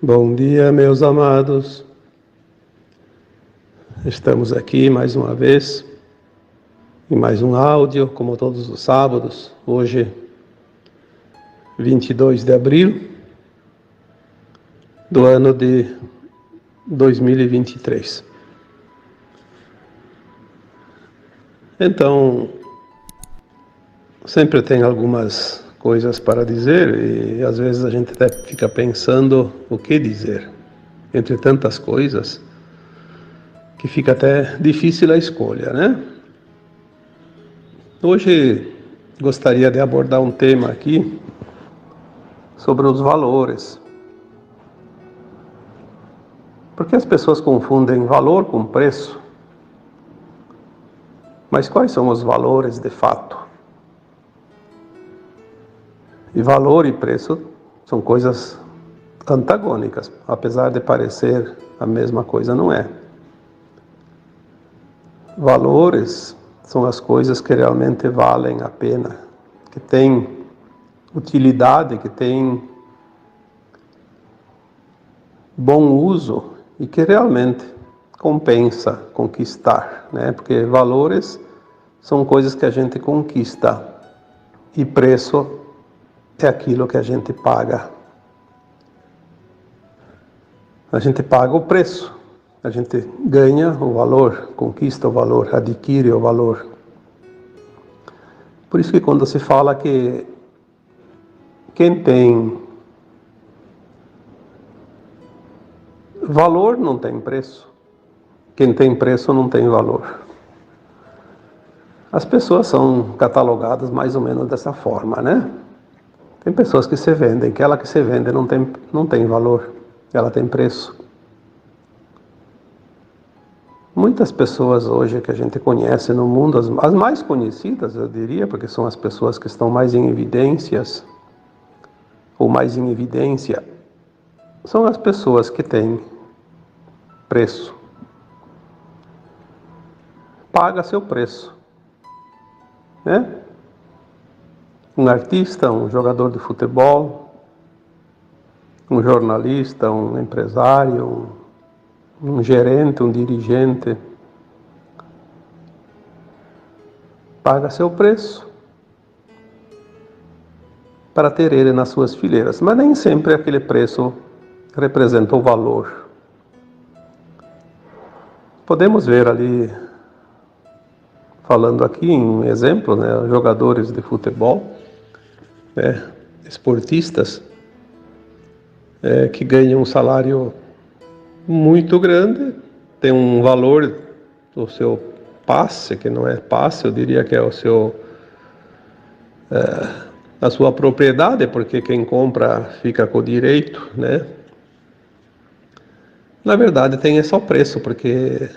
Bom dia, meus amados. Estamos aqui mais uma vez, em mais um áudio, como todos os sábados. Hoje, 22 de abril do ano de 2023. Então, sempre tem algumas coisas para dizer e às vezes a gente até fica pensando o que dizer. Entre tantas coisas, que fica até difícil a escolha, né? Hoje gostaria de abordar um tema aqui sobre os valores. Porque as pessoas confundem valor com preço. Mas quais são os valores de fato? E valor e preço são coisas antagônicas, apesar de parecer a mesma coisa, não é. Valores são as coisas que realmente valem a pena, que têm utilidade, que têm bom uso e que realmente compensa conquistar, né? Porque valores são coisas que a gente conquista e preço é aquilo que a gente paga. A gente paga o preço, a gente ganha o valor, conquista o valor, adquire o valor. Por isso que quando se fala que quem tem valor não tem preço, quem tem preço não tem valor. As pessoas são catalogadas mais ou menos dessa forma, né? Tem pessoas que se vendem, aquela que se vende não tem valor, ela tem preço. Muitas pessoas hoje que a gente conhece no mundo, as mais conhecidas, eu diria, porque são as pessoas que estão mais em evidências, ou mais em evidência, são as pessoas que têm preço. Paga seu preço, né? Um artista, um jogador de futebol, um jornalista, um empresário, um gerente, um dirigente, paga seu preço para ter ele nas suas fileiras, mas nem sempre aquele preço representa o valor. Podemos ver ali, falando aqui em exemplo, né, jogadores de futebol, esportistas, que ganham um salário muito grande, tem um valor do seu passe, que não é passe, eu diria que é a sua propriedade, porque quem compra fica com o direito, né? Na verdade tem só preço, porque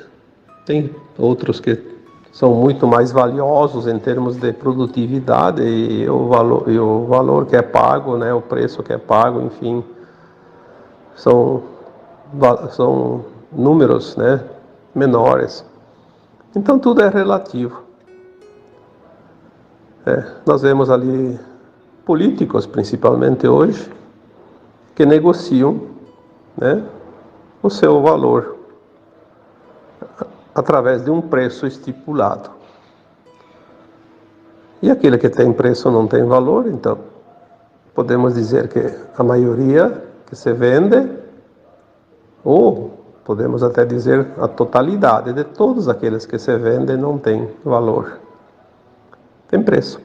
tem outros que são muito mais valiosos em termos de produtividade e o valor que é pago, né? O preço que é pago, enfim, são números, né, menores. Então tudo é relativo. Nós vemos ali políticos, principalmente hoje, que negociam, né, o seu valor através de um preço estipulado. E aquele que tem preço não tem valor, então podemos dizer que a maioria que se vende, ou podemos até dizer a totalidade de todos aqueles que se vendem não tem valor, tem preço.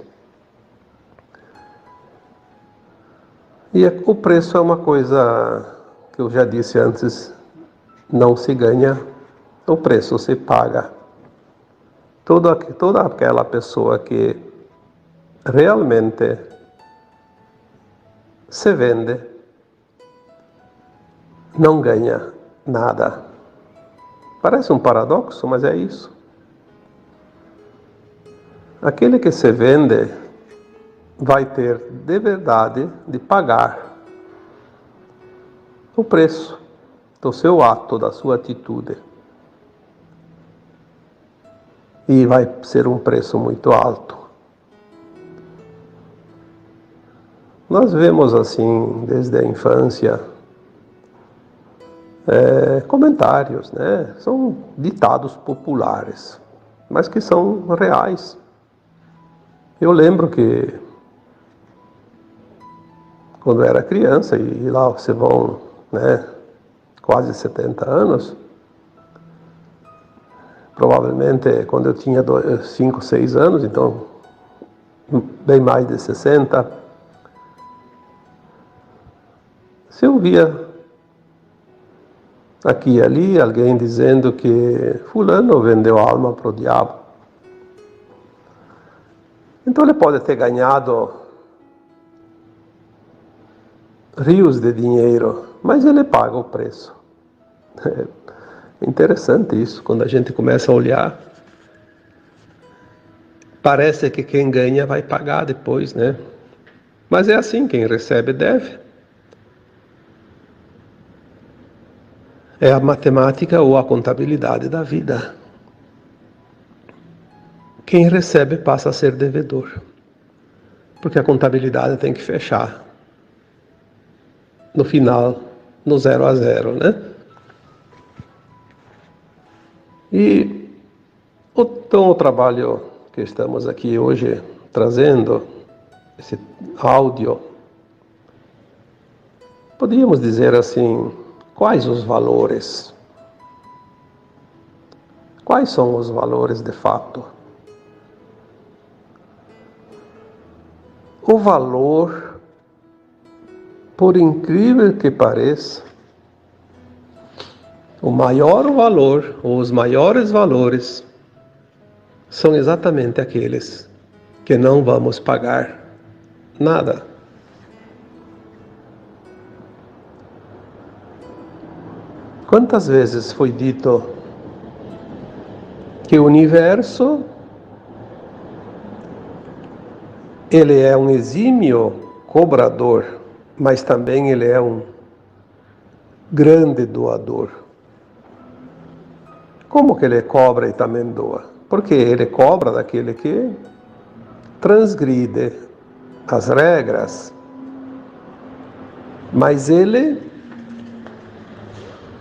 E o preço é uma coisa que eu já disse antes, não se ganha, o preço se paga. Toda aquela pessoa que realmente se vende não ganha nada. Parece um paradoxo, mas é isso. Aquele que se vende vai ter de verdade de pagar o preço do seu ato, da sua atitude. E vai ser um preço muito alto. Nós vemos assim, desde a infância, comentários, né? São ditados populares, mas que são reais. Eu lembro que quando eu era criança, e lá você vão, né, quase 70 anos, provavelmente quando eu tinha 5, 6 anos, então bem mais de 60, se eu via aqui e ali alguém dizendo que fulano vendeu a alma para o diabo, então ele pode ter ganhado rios de dinheiro, mas ele paga o preço. É interessante isso, quando a gente começa a olhar, parece que quem ganha vai pagar depois, né? Mas é assim, quem recebe deve. É a matemática ou a contabilidade da vida. Quem recebe passa a ser devedor, porque a contabilidade tem que fechar no final, no 0 a 0, né? E então o trabalho que estamos aqui hoje trazendo, esse áudio, podíamos dizer assim, quais os valores? Quais são os valores de fato? O valor, por incrível que pareça, o maior valor, ou os maiores valores, são exatamente aqueles que não vamos pagar nada. Quantas vezes foi dito que o universo, ele é um exímio cobrador, mas também ele é um grande doador. Como que ele cobra e também doa? Porque ele cobra daquele que transgride as regras, mas ele,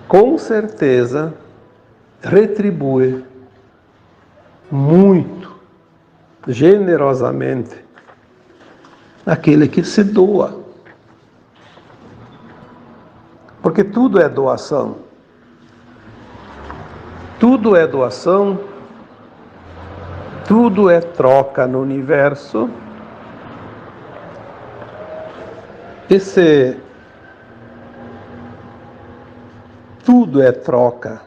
com certeza, retribui muito, generosamente, aquele que se doa. Porque tudo é doação. Tudo é doação, tudo é troca no universo. Esse tudo é troca.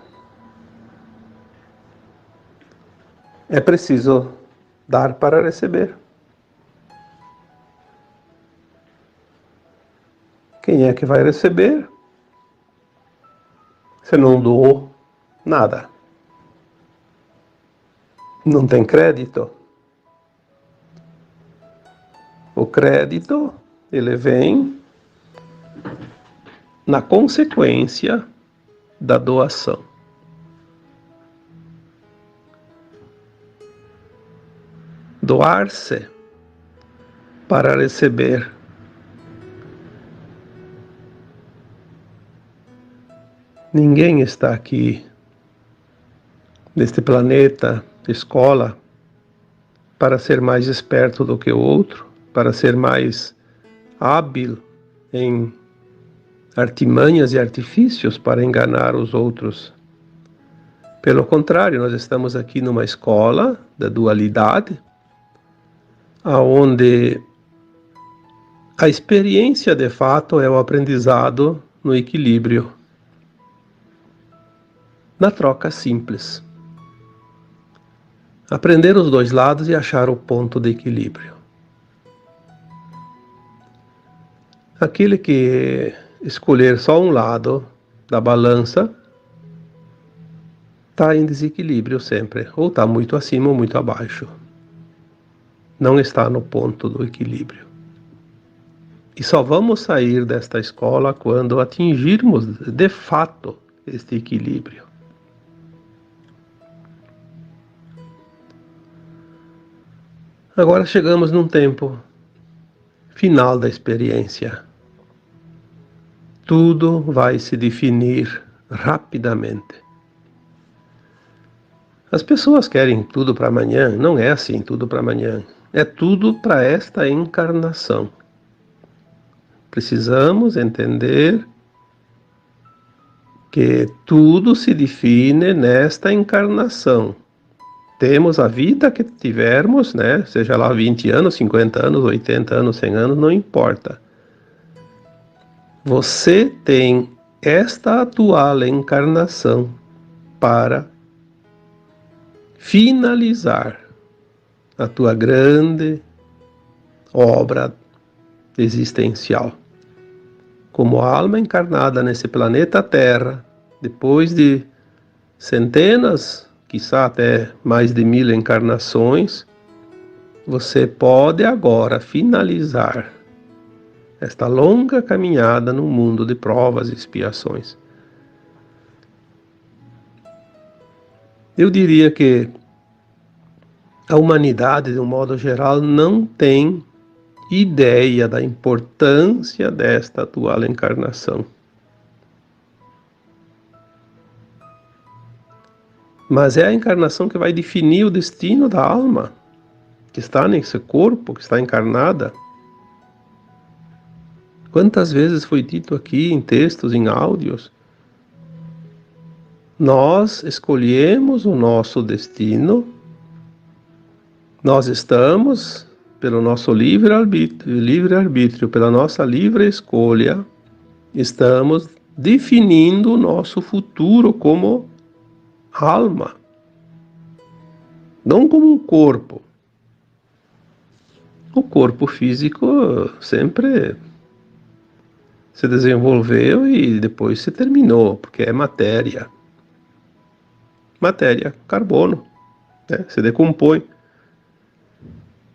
É preciso dar para receber. Quem é que vai receber? Você não doou nada. Não tem crédito. O crédito, ele vem na consequência da doação. Doar-se para receber. Ninguém está aqui neste planeta, escola, para ser mais esperto do que o outro, para ser mais hábil em artimanhas e artifícios para enganar os outros. Pelo contrário, nós estamos aqui numa escola da dualidade, onde a experiência de fato é o aprendizado no equilíbrio, na troca simples. Aprender os dois lados e achar o ponto de equilíbrio. Aquele que escolher só um lado da balança está em desequilíbrio sempre, ou está muito acima ou muito abaixo. Não está no ponto do equilíbrio. E só vamos sair desta escola quando atingirmos de fato este equilíbrio. Agora chegamos num tempo final da experiência. Tudo vai se definir rapidamente. As pessoas querem tudo para amanhã, não é assim tudo para amanhã, é tudo para esta encarnação. Precisamos entender que tudo se define nesta encarnação. Temos a vida que tivermos, né? Seja lá 20 anos, 50 anos, 80 anos, 100 anos, não importa. Você tem esta atual encarnação para finalizar a tua grande obra existencial. Como alma encarnada nesse planeta Terra, depois de centenas, quiçá até mais de 1000 encarnações, você pode agora finalizar esta longa caminhada no mundo de provas e expiações. Eu diria que a humanidade, de um modo geral, não tem ideia da importância desta atual encarnação. Mas é a encarnação que vai definir o destino da alma, que está nesse corpo, que está encarnada. Quantas vezes foi dito aqui em textos, em áudios, nós escolhemos o nosso destino, nós estamos, pelo nosso livre-arbítrio, pela nossa livre escolha, estamos definindo o nosso futuro como alma, não como um corpo. O corpo físico sempre se desenvolveu e depois se terminou, porque é matéria. Matéria, carbono, né? Se decompõe.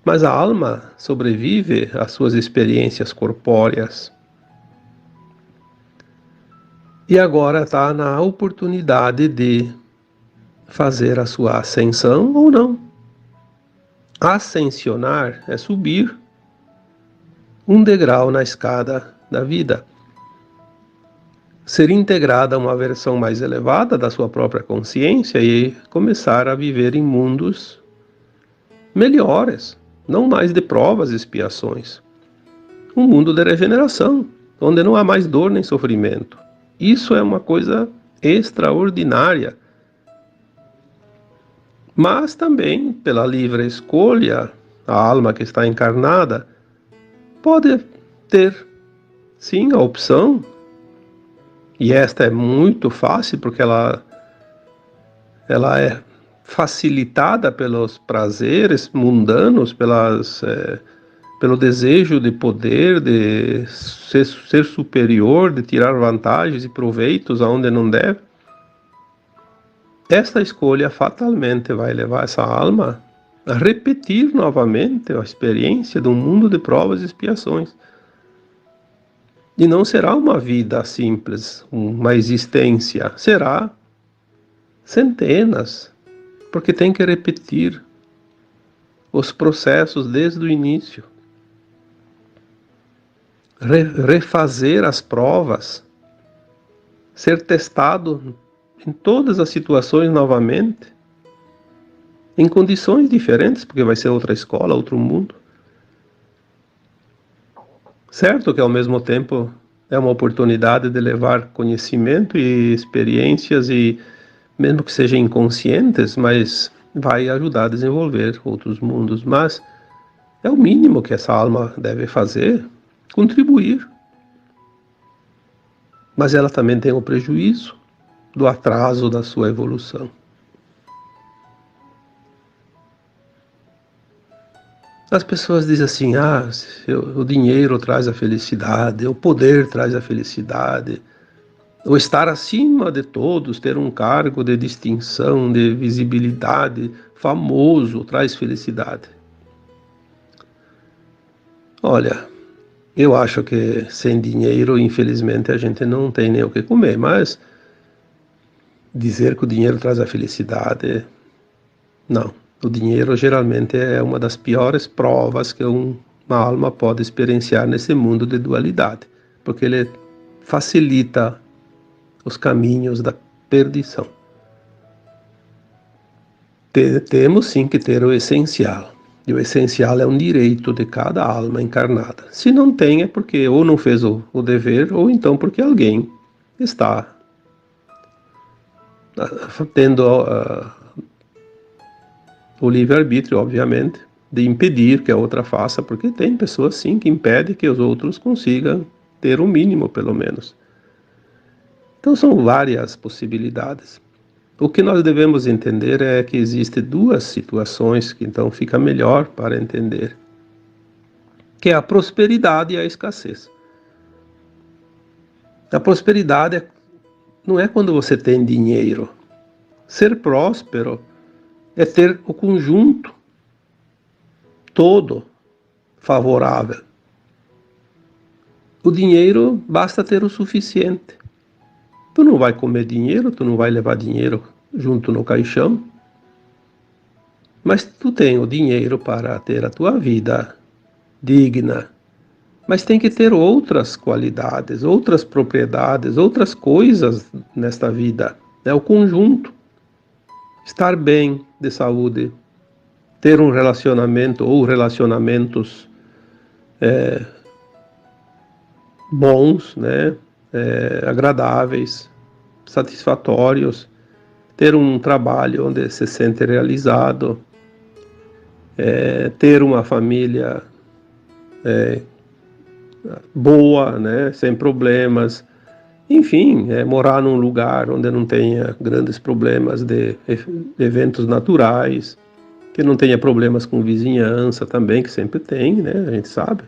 Mas a alma sobrevive às suas experiências corpóreas. E agora está na oportunidade de fazer a sua ascensão ou não. Ascensionar é subir um degrau na escada da vida. Ser integrada a uma versão mais elevada da sua própria consciência e começar a viver em mundos melhores, não mais de provas e expiações. Um mundo de regeneração, onde não há mais dor nem sofrimento. Isso é uma coisa extraordinária. Mas também, pela livre escolha, a alma que está encarnada pode ter, sim, a opção, e esta é muito fácil, porque ela é facilitada pelos prazeres mundanos, pelo desejo de poder, de ser superior, de tirar vantagens e proveitos aonde não deve. Esta escolha fatalmente vai levar essa alma a repetir novamente a experiência de um mundo de provas e expiações. E não será uma vida simples, uma existência, será centenas, porque tem que repetir os processos desde o início. Refazer as provas, ser testado em todas as situações novamente, em condições diferentes, porque vai ser outra escola, outro mundo. Certo que ao mesmo tempo é uma oportunidade de levar conhecimento e experiências, e mesmo que sejam inconscientes, mas vai ajudar a desenvolver outros mundos. Mas é o mínimo que essa alma deve fazer, contribuir. Mas ela também tem o prejuízo do atraso da sua evolução. As pessoas dizem assim, o dinheiro traz a felicidade, o poder traz a felicidade, o estar acima de todos, ter um cargo de distinção, de visibilidade, famoso, traz felicidade. Olha, eu acho que sem dinheiro, infelizmente, a gente não tem nem o que comer, mas dizer que o dinheiro traz a felicidade, não. O dinheiro geralmente é uma das piores provas que uma alma pode experienciar nesse mundo de dualidade, porque ele facilita os caminhos da perdição. Temos sim que ter o essencial. E o essencial é um direito de cada alma encarnada. Se não tem, é porque ou não fez o dever, ou então porque alguém está tendo o livre-arbítrio, obviamente, de impedir que a outra faça, porque tem pessoas sim que impedem que os outros consigam ter o mínimo, pelo menos. Então são várias possibilidades. O que nós devemos entender é que existem duas situações que então fica melhor para entender, que é a prosperidade e a escassez. A prosperidade não é quando você tem dinheiro. Ser próspero é ter o conjunto todo favorável. O dinheiro basta ter o suficiente. Tu não vai comer dinheiro, tu não vai levar dinheiro junto no caixão, mas tu tem o dinheiro para ter a tua vida digna. Mas tem que ter outras qualidades, outras propriedades, outras coisas nesta vida. É o conjunto. Estar bem de saúde, ter um relacionamento ou relacionamentos bons, né? Agradáveis, satisfatórios, ter um trabalho onde se sente realizado, ter uma família boa, né? Sem problemas, enfim, morar num lugar onde não tenha grandes problemas de eventos naturais, que não tenha problemas com vizinhança também, que sempre tem, né? A gente sabe,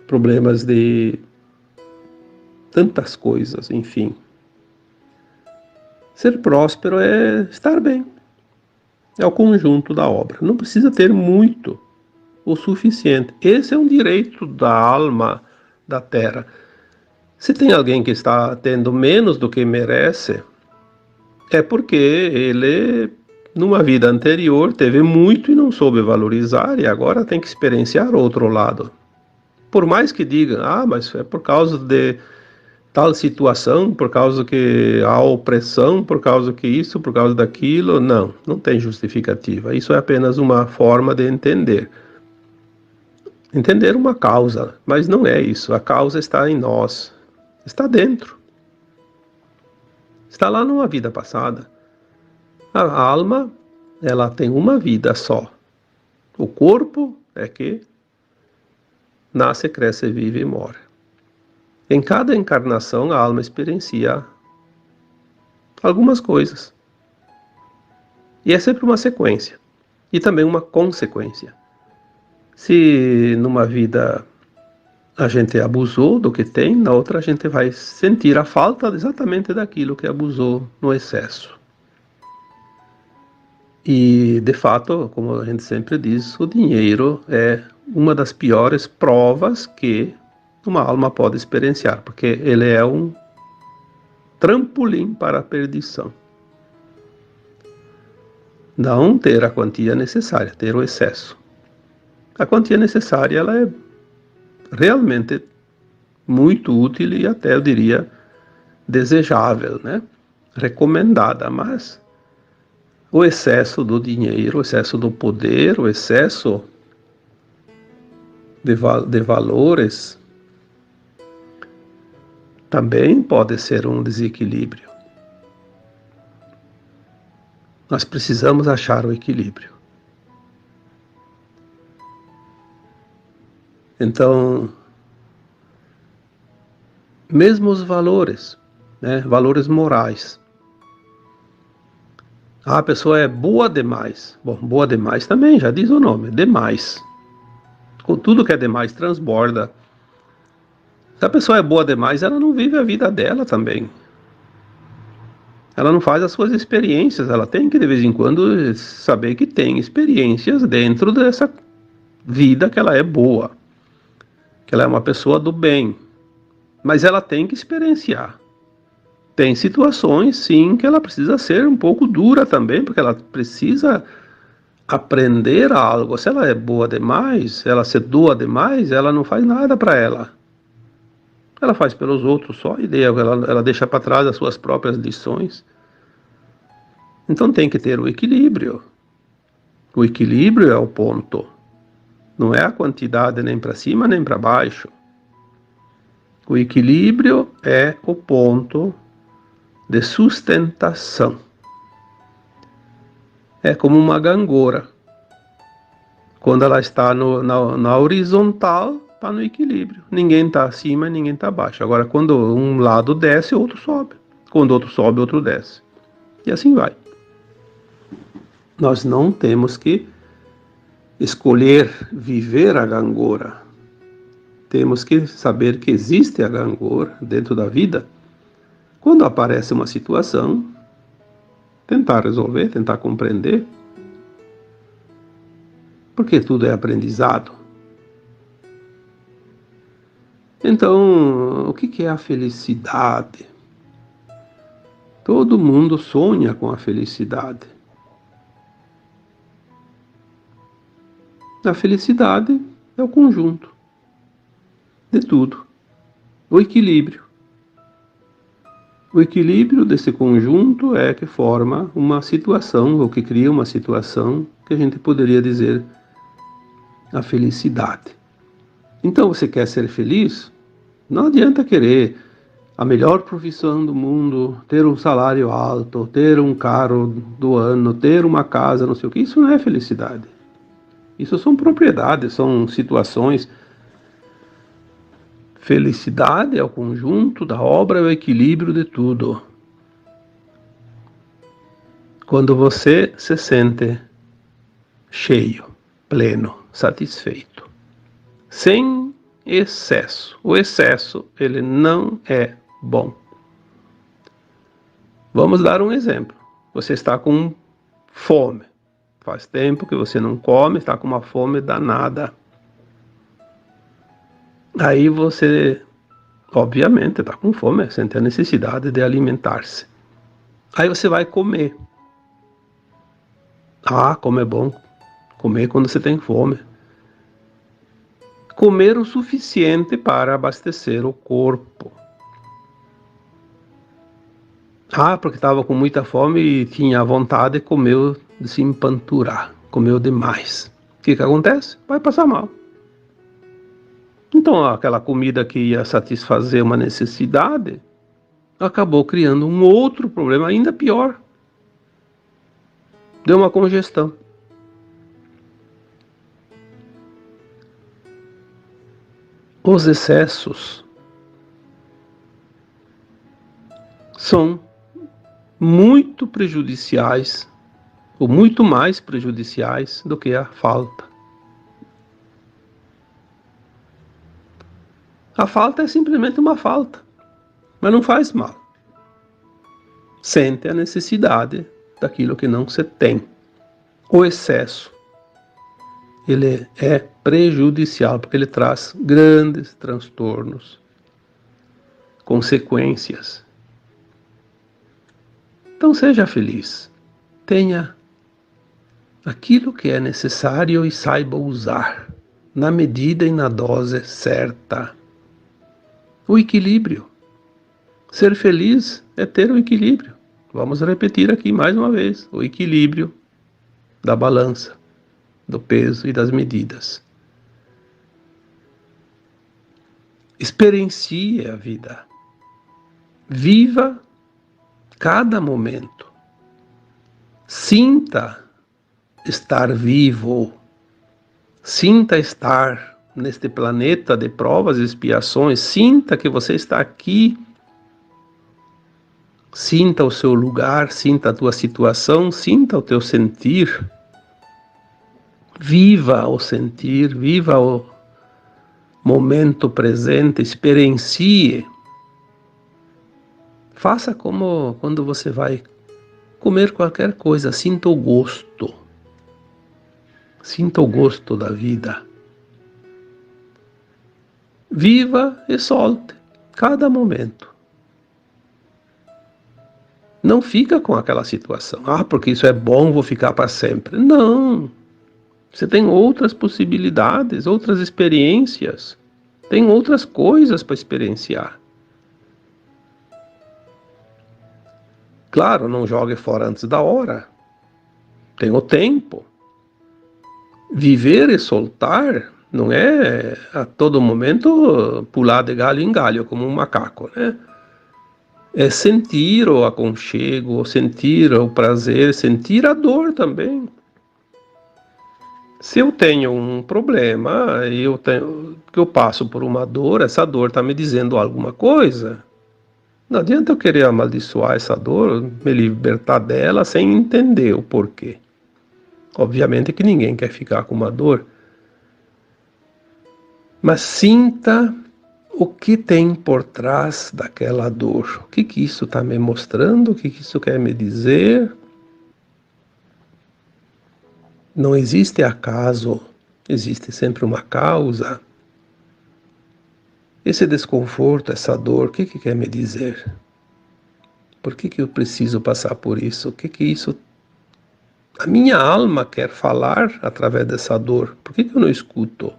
problemas de tantas coisas, enfim. Ser próspero é estar bem. É o conjunto da obra. Não precisa ter muito, o suficiente. Esse é um direito da alma da terra. Se tem alguém que está tendo menos do que merece, é porque ele, numa vida anterior, teve muito e não soube valorizar e agora tem que experienciar o outro lado. Por mais que diga, mas é por causa de tal situação, por causa que há opressão, por causa que isso, por causa daquilo, não tem justificativa. Isso é apenas uma forma de entender uma causa, mas não é isso. A causa está em nós, está dentro, está lá numa vida passada. A alma, ela tem uma vida só. O corpo é que nasce, cresce, vive e morre. Em cada encarnação, a alma experiencia algumas coisas. E é sempre uma sequência. E também uma consequência. Se numa vida a gente abusou do que tem, na outra a gente vai sentir a falta exatamente daquilo que abusou no excesso. E, de fato, como a gente sempre diz, o dinheiro é uma das piores provas que uma alma pode experienciar, porque ele é um trampolim para a perdição. Não ter a quantia necessária, ter o excesso. A quantia necessária, ela é realmente muito útil e até, eu diria, desejável, né? Recomendada, mas o excesso do dinheiro, o excesso do poder, o excesso de valores também pode ser um desequilíbrio. Nós precisamos achar o equilíbrio. Então, mesmo os valores, né, valores morais. A pessoa é boa demais. Bom, boa demais também, já diz o nome, demais. Com tudo que é demais transborda. Se a pessoa é boa demais, ela não vive a vida dela também. Ela não faz as suas experiências. Ela tem que, de vez em quando, saber que tem experiências dentro dessa vida que ela é boa. Que ela é uma pessoa do bem. Mas ela tem que experienciar. Tem situações, sim, que ela precisa ser um pouco dura também, porque ela precisa aprender algo. Se ela é boa demais, ela se doa demais, ela não faz nada para ela. Ela faz pelos outros só, e daí ela deixa para trás as suas próprias lições. Então tem que ter o equilíbrio. O equilíbrio é o ponto. Não é a quantidade nem para cima nem para baixo. O equilíbrio é o ponto de sustentação. É como uma gangorra. Quando ela está na horizontal, está no equilíbrio. Ninguém está acima e ninguém está abaixo. Agora, quando um lado desce, o outro sobe. Quando o outro sobe, o outro desce. E assim vai. Nós não temos que escolher viver a gangorra. Temos que saber que existe a gangorra dentro da vida. Quando aparece uma situação, tentar resolver, tentar compreender. Porque tudo é aprendizado. Então, o que é a felicidade? Todo mundo sonha com a felicidade. A felicidade é o conjunto de tudo, o equilíbrio. O equilíbrio desse conjunto é que forma uma situação, ou que cria uma situação que a gente poderia dizer a felicidade. Então, você quer ser feliz? Não adianta querer a melhor profissão do mundo, ter um salário alto, ter um carro do ano, ter uma casa, não sei o que. Isso não é felicidade. Isso são propriedades, são situações. Felicidade é o conjunto da obra, é o equilíbrio de tudo. Quando você se sente cheio, pleno, satisfeito, sem excesso. O excesso, ele não é bom. Vamos dar um exemplo. Você está com fome. Faz tempo que você não come, está com uma fome danada. Aí você, obviamente, está com fome, sente a necessidade de alimentar-se. Aí você vai comer. Ah, como é bom comer quando você tem fome. Comer o suficiente para abastecer o corpo. Ah, porque estava com muita fome e tinha vontade e comeu de se empanturar, comeu demais. O que acontece? Vai passar mal. Então aquela comida que ia satisfazer uma necessidade acabou criando um outro problema ainda pior. Deu uma congestão. Os excessos são muito prejudiciais, ou muito mais prejudiciais do que a falta. A falta é simplesmente uma falta, mas não faz mal. Sente a necessidade daquilo que não se tem. O excesso, ele é prejudicial, porque ele traz grandes transtornos, consequências. Então seja feliz, tenha aquilo que é necessário e saiba usar, na medida e na dose certa. O equilíbrio. Ser feliz é ter o equilíbrio. Vamos repetir aqui mais uma vez, o equilíbrio da balança, do peso e das medidas. Experiencie a vida. Viva cada momento. Sinta estar vivo. Sinta estar neste planeta de provas e expiações. Sinta que você está aqui. Sinta o seu lugar, sinta a tua situação, sinta o teu sentir. Viva o sentir, viva o momento presente, experiencie. Faça como quando você vai comer qualquer coisa, sinta o gosto. Sinta o gosto da vida. Viva e solte cada momento. Não fica com aquela situação. Ah, porque isso é bom, vou ficar para sempre. Não. Você tem outras possibilidades, outras experiências. Tem outras coisas para experienciar. Claro, não jogue fora antes da hora. Tem o tempo. Viver e soltar não é a todo momento pular de galho em galho como um macaco, né? É sentir o aconchego, sentir o prazer, sentir a dor também. Se eu tenho um problema, que eu passo por uma dor, essa dor está me dizendo alguma coisa. Não adianta eu querer amaldiçoar essa dor, me libertar dela sem entender o porquê. Obviamente que ninguém quer ficar com uma dor, mas sinta o que tem por trás daquela dor. O que isso está me mostrando? O que isso quer me dizer? Não existe acaso, existe sempre uma causa. Esse desconforto, essa dor, o que quer me dizer? Por que eu preciso passar por isso? O que isso... A minha alma quer falar através dessa dor. Por que eu não escuto?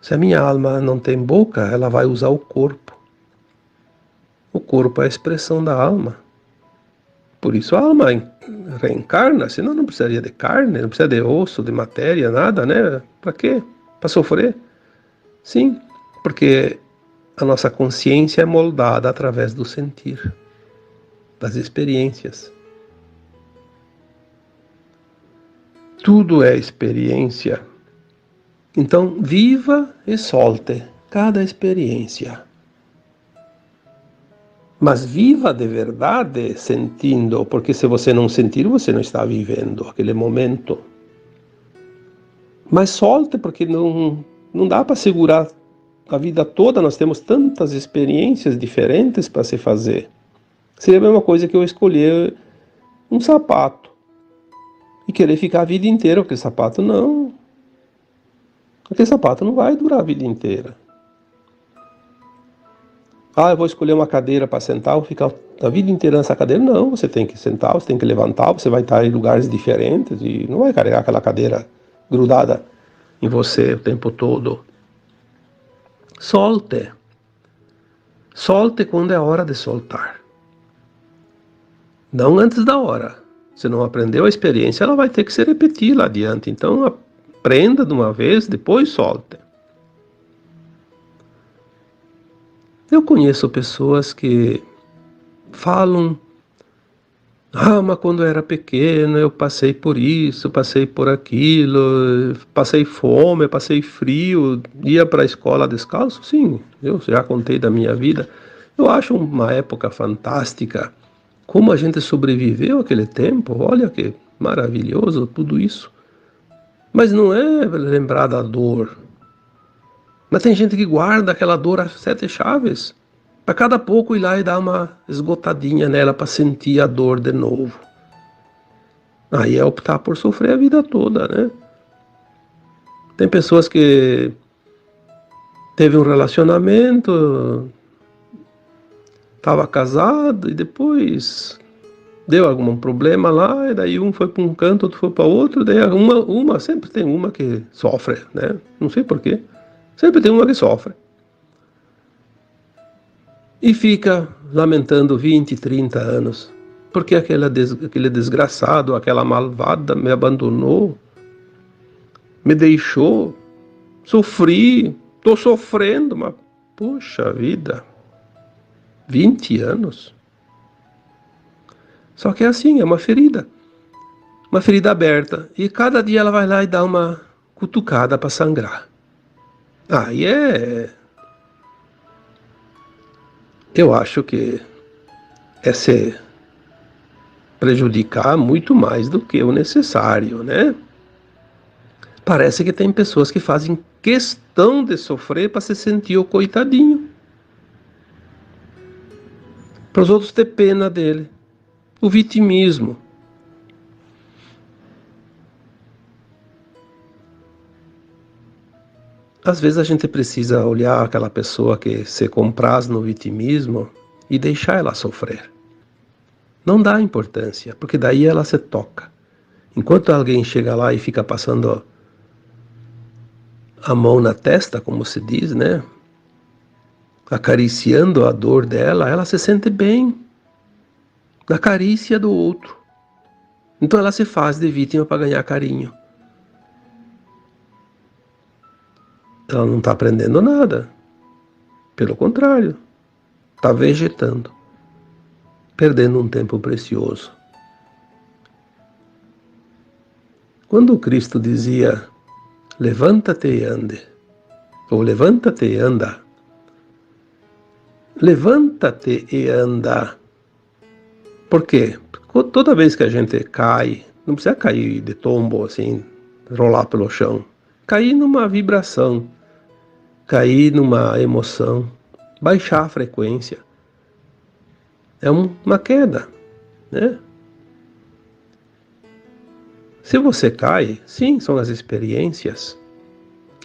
Se a minha alma não tem boca, ela vai usar o corpo. O corpo é a expressão da alma. Por isso a alma reencarna, senão não precisaria de carne, não precisa de osso, de matéria, nada, né? Para quê? Para sofrer? Sim, porque a nossa consciência é moldada através do sentir, das experiências. Tudo é experiência. Então, viva e solte cada experiência. Mas viva de verdade sentindo, porque se você não sentir, você não está vivendo aquele momento. Mas solte, porque não dá para segurar a vida toda, nós temos tantas experiências diferentes para se fazer. Seria a mesma coisa que eu escolher um sapato e querer ficar a vida inteira com aquele sapato. Não. Aquele sapato não vai durar a vida inteira. Ah, eu vou escolher uma cadeira para sentar, vou ficar a vida inteira nessa cadeira. Não, você tem que sentar, você tem que levantar, você vai estar em lugares diferentes e não vai carregar aquela cadeira grudada em você o tempo todo. Solte. Solte quando é hora de soltar. Não antes da hora. Se não aprendeu a experiência, ela vai ter que se repetir lá adiante. Então, aprenda de uma vez, depois solte. Eu conheço pessoas que falam: ah, mas quando eu era pequeno eu passei por isso, passei por aquilo, passei fome, passei frio, ia para a escola descalço. Sim, eu já contei da minha vida. Eu acho uma época fantástica. Como a gente sobreviveu àquele tempo, olha que maravilhoso tudo isso. Mas não é lembrar da dor. Mas tem gente que guarda aquela dor a 7 chaves. Para cada pouco ir lá e dar uma esgotadinha nela para sentir a dor de novo. Aí é optar por sofrer a vida toda, né? Tem pessoas que teve um relacionamento, estava casado e depois deu algum problema lá, e daí um foi para um canto, outro foi para outro, daí sempre tem uma que sofre, né? Não sei porquê. Sempre tem uma que sofre. E fica lamentando 20, 30 anos. Porque aquele desgraçado, aquela malvada me abandonou, me deixou, sofri, estou sofrendo, mas puxa vida, 20 anos. Só que é assim, é uma ferida aberta. E cada dia ela vai lá e dá uma cutucada para sangrar. Aí eu acho que é se prejudicar muito mais do que o necessário, né? Parece que tem pessoas que fazem questão de sofrer para se sentir o coitadinho. Para os outros ter pena dele. O vitimismo. Às vezes a gente precisa olhar aquela pessoa que se compraz no vitimismo e deixar ela sofrer. Não dá importância, porque daí ela se toca. Enquanto alguém chega lá e fica passando a mão na testa, como se diz, né? Acariciando a dor dela, ela se sente bem na carícia do outro. Então ela se faz de vítima para ganhar carinho. Ela não está aprendendo nada. Pelo contrário, está vegetando, perdendo um tempo precioso. Quando Cristo dizia, levanta-te e ande, ou levanta-te e anda, levanta-te e anda. Por quê? Porque toda vez que a gente cai, não precisa cair de tombo assim, rolar pelo chão. Cair numa vibração, cair numa emoção, baixar a frequência. É uma queda, né? Se você cai, sim, são as experiências.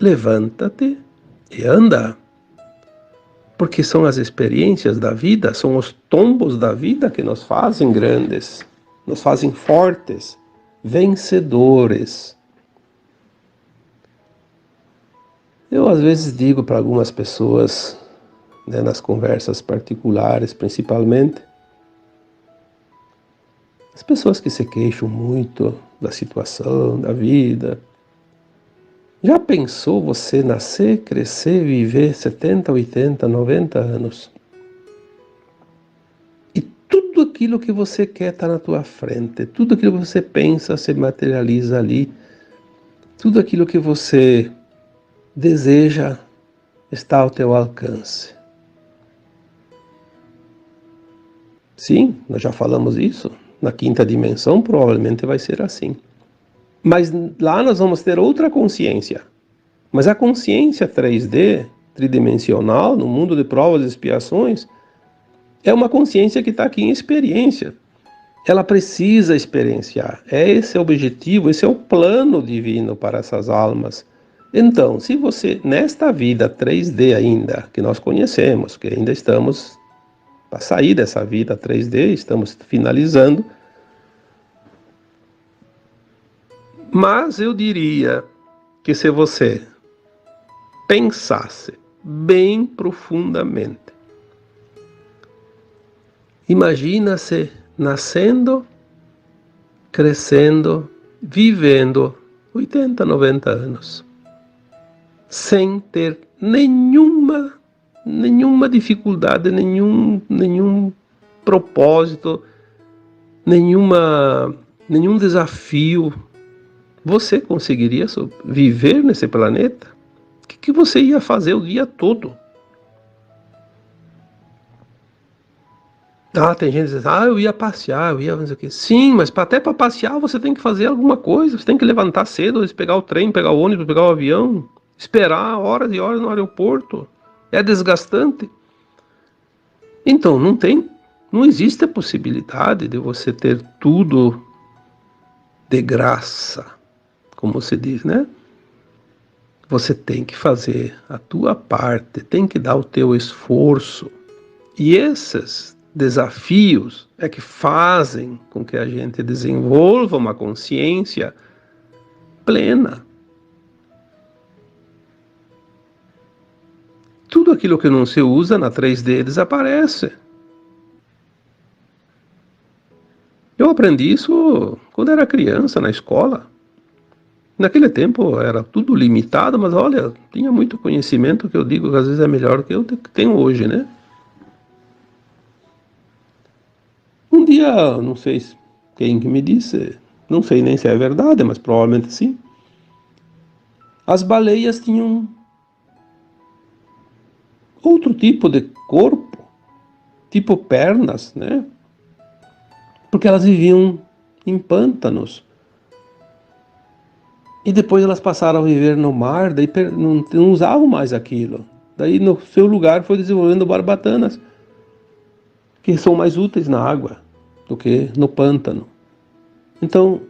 Levanta-te e anda. Porque são as experiências da vida, são os tombos da vida que nos fazem grandes, nos fazem fortes, vencedores. Eu às vezes digo para algumas pessoas, né, nas conversas particulares principalmente, as pessoas que se queixam muito da situação, da vida. Já pensou você nascer, crescer, viver 70, 80, 90 anos? E tudo aquilo que você quer está na tua frente, tudo aquilo que você pensa se materializa ali, tudo aquilo que você deseja está ao teu alcance. Sim, nós já falamos isso. Na quinta dimensão provavelmente vai ser assim. Mas lá nós vamos ter outra consciência. Mas a consciência 3D, tridimensional, no mundo de provas e expiações, é uma consciência que está aqui em experiência. Ela precisa experienciar. Esse é o objetivo, esse é o plano divino para essas almas. Então, se você, nesta vida 3D ainda, que nós conhecemos, que ainda estamos para sair dessa vida 3D, estamos finalizando, mas eu diria que se você pensasse bem profundamente, imagina-se nascendo, crescendo, vivendo 80, 90 anos, sem ter nenhuma dificuldade, nenhum propósito, nenhum desafio. Você conseguiria viver nesse planeta? O que você ia fazer o dia todo? Tem gente que diz, eu ia passear, eu ia fazer o quê? Sim, mas até para passear você tem que fazer alguma coisa, você tem que levantar cedo, pegar o trem, pegar o ônibus, pegar o avião, esperar horas e horas no aeroporto. É desgastante. Então, não existe a possibilidade de você ter tudo de graça, como se diz, né? Você tem que fazer a tua parte, tem que dar o teu esforço. E esses desafios é que fazem com que a gente desenvolva uma consciência plena. Tudo aquilo que não se usa na 3D desaparece. Eu aprendi isso quando era criança, na escola. Naquele tempo era tudo limitado, mas olha, tinha muito conhecimento que eu digo que às vezes é melhor do que eu tenho hoje, né? Um dia, não sei quem que me disse, não sei nem se é verdade, mas provavelmente sim. As baleias tinham outro tipo de corpo, tipo pernas, né? Porque elas viviam em pântanos. E depois elas passaram a viver no mar, daí não usavam mais aquilo. Daí no seu lugar foi desenvolvendo barbatanas, que são mais úteis na água do que no pântano. Então,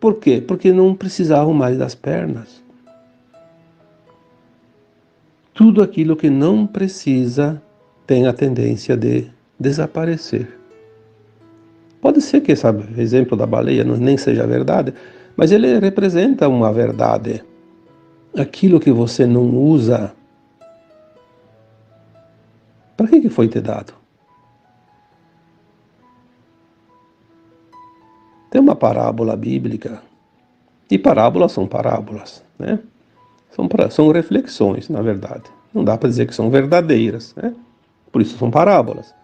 por quê? Porque não precisavam mais das pernas. Tudo aquilo que não precisa tem a tendência de desaparecer. Pode ser que esse exemplo da baleia nem seja verdade, mas ele representa uma verdade. aquilo que você não usa, para que foi te dado? Tem uma parábola bíblica, e parábolas são parábolas, né? São reflexões, na verdade. Não dá para dizer que são verdadeiras, né? Por isso são parábolas.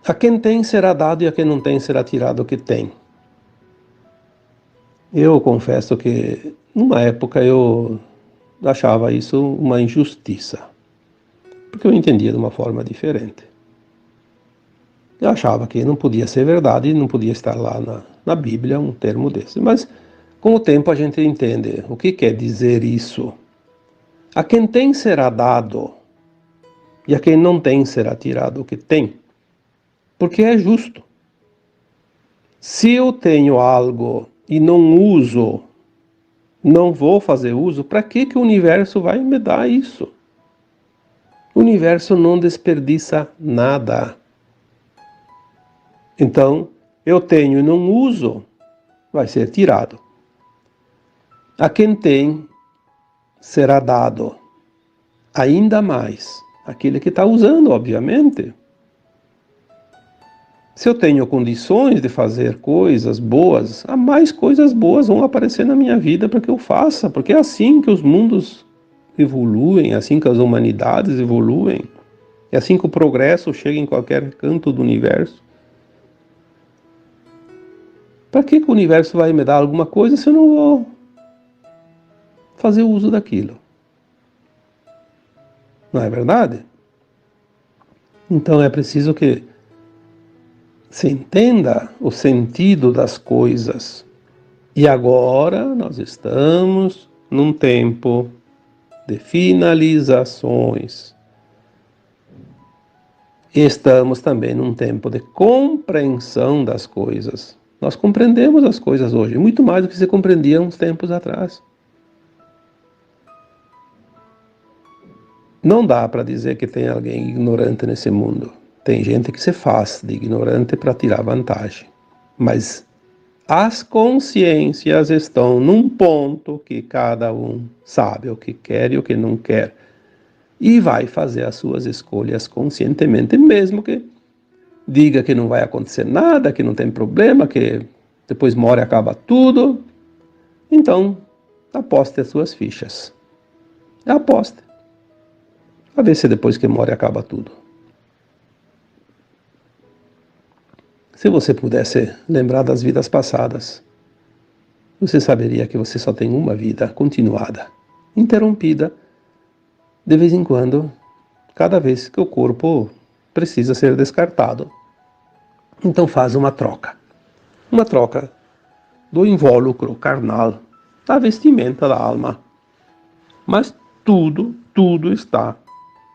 A quem tem será dado e a quem não tem será tirado o que tem. Eu confesso que, numa época, eu achava isso uma injustiça, porque eu entendia de uma forma diferente. Eu achava que não podia ser verdade e não podia estar lá na Bíblia um termo desse. Mas, com o tempo, a gente entende o que quer dizer isso. A quem tem será dado, e a quem não tem será tirado o que tem, porque é justo. Se eu tenho algo e não uso, não vou fazer uso, para que o universo vai me dar isso? O universo não desperdiça nada. Então, eu tenho e não uso, vai ser tirado. A quem tem será dado ainda mais. Aquele que está usando, obviamente. Se eu tenho condições de fazer coisas boas, há mais coisas boas vão aparecer na minha vida para que eu faça, porque é assim que os mundos evoluem, é assim que as humanidades evoluem, é assim que o progresso chega em qualquer canto do universo. Para que o universo vai me dar alguma coisa se eu não vou fazer uso daquilo? Não é verdade? Então é preciso que se entenda o sentido das coisas. E agora nós estamos num tempo de finalizações. Estamos também num tempo de compreensão das coisas. Nós compreendemos as coisas hoje, muito mais do que se compreendia uns tempos atrás. Não dá para dizer que tem alguém ignorante nesse mundo. Tem gente que se faz de ignorante para tirar vantagem. Mas as consciências estão num ponto que cada um sabe o que quer e o que não quer. E vai fazer as suas escolhas conscientemente, mesmo que diga que não vai acontecer nada, que não tem problema, que depois morre e acaba tudo. Então, aposte as suas fichas. Aposte. A ver se depois que morre acaba tudo. Se você pudesse lembrar das vidas passadas, você saberia que você só tem uma vida continuada, interrompida, de vez em quando, cada vez que o corpo precisa ser descartado. Então faz uma troca do invólucro carnal, da vestimenta da alma. Mas tudo está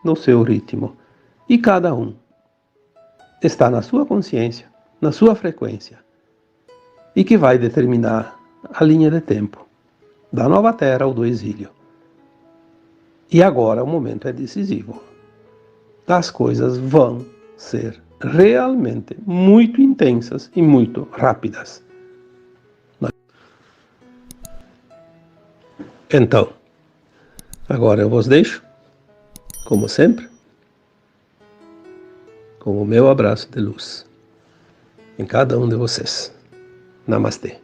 no seu ritmo. E cada um está na sua consciência, na sua frequência, e que vai determinar a linha de tempo da nova terra ou do exílio. E agora o momento é decisivo. As coisas vão ser realmente muito intensas e muito rápidas. Então, agora eu vos deixo, como sempre, com o meu abraço de luz em cada um de vocês. Namastê.